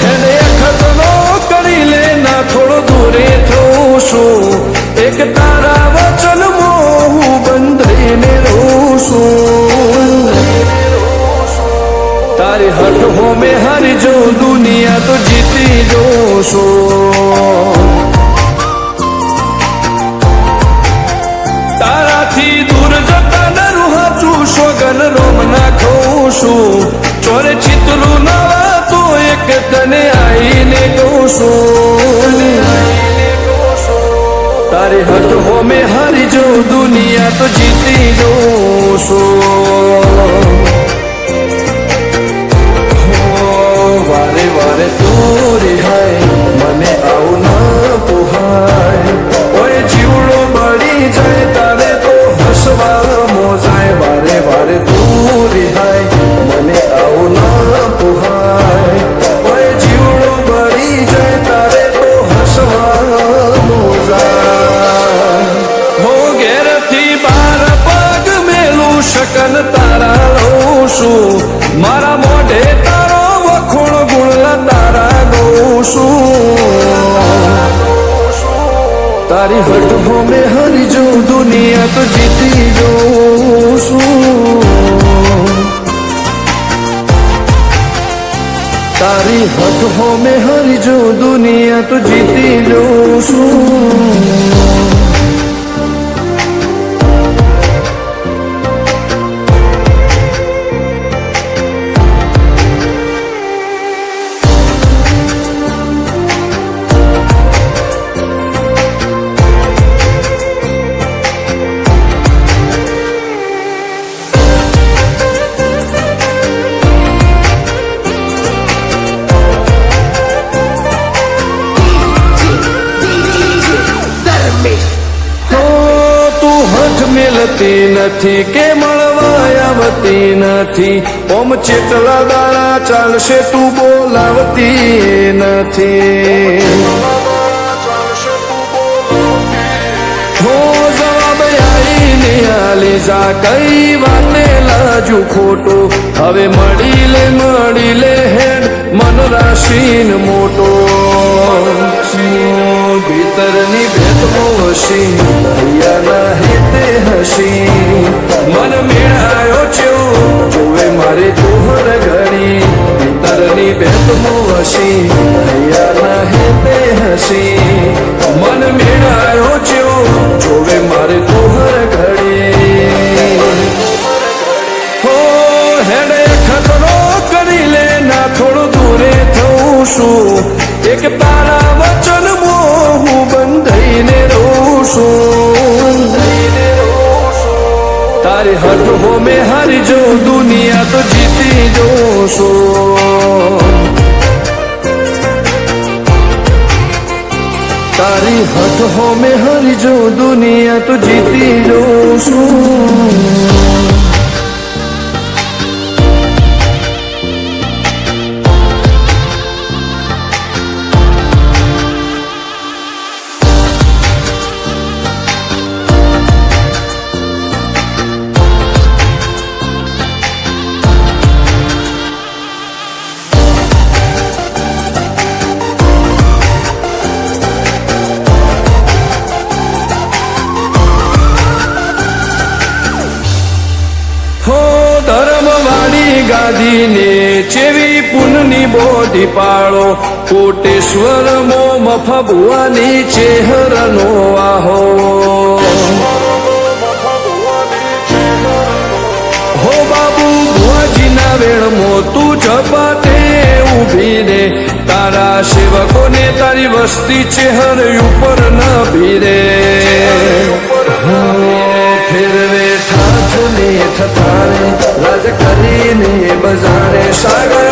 એને ખતનો કરી લે ના થોડો દૂરે થઉં છું એક તારા વચનમાં હું બંધાઈને રહું છું તારી હટ હોમે હારી જો દુનિયા તો જીતી જોશું તારાથી દૂર જતા નરું હાચું સોગન રોમ ના ખઉં છું ચોરે ચિતરું નવા તો એક તને આઈને કહું છું તારી હટ હોમે હારી જો દુનિયા તો જીતી જોશું વારે વારે તું રિહાય મને આવું ના પોહાય ઓય જીવડો બળી જાય તારે તો હસવા મોજાય વારે વારે તું રિહાય મને આવું ના પોહાય ઓય જીવડો બળી જાય તારે તો હસવા મોજાય હો ઘેરથી બાર પગ મેલું શકન તારા લઉં છું મારા મોઢે તારો વખોણ ગુણલા તારા ગઉં છું તારી હટ હોમે હરી જો દુનિયા તો જીતી જોઉં છું તારી હટ હોમે હરી જો દુનિયા તો જીતી જોઉં છું મિલતી નથી કે મળવા આવતી નથી ઓમ ચેટલા દાડા ચાલશે તું બોલાવતી નથી હો જવાબ આવીને આલી જા કઈ વાતે લાજુ ખોટો હવે મળી લે હેડ મન રાશીન મોટો ભીતરની ભેદમો હસી દરિયાના હેતે હસી મન મેળાયો છો જોવે મારે જોહર ઘડી ભીતરની ભેદમો હસી દરિયાના હેતે હસી મન મેળાયો છો જોવે મારે જોહર ઘડી હો હેડે ખતરો કરી લે ના થોડું દૂરે થઉં છું એક તારા વચન હું બંધાઈને રહું છું તારી હટ હોમે હારી જો દુનિયા તો જીતી જોશું તારી હટ હોમે હારી જો દુનિયા તો જીતી જોશું ગાદીને ચેવી પુનની બોધી પાળો કોટેશ્વર મો મફા ભુવાની ચેહરનો આહો હો બાબુ ભુવાજીના વેણમો તું ઝપાટે ઊભી રે તારા સેવકોને તારી વસ્તી ચેહર ઉપર ન ભીરે ફેરવે ઠાઠને ઠઠારે રાજ કરીને બજારે સાગર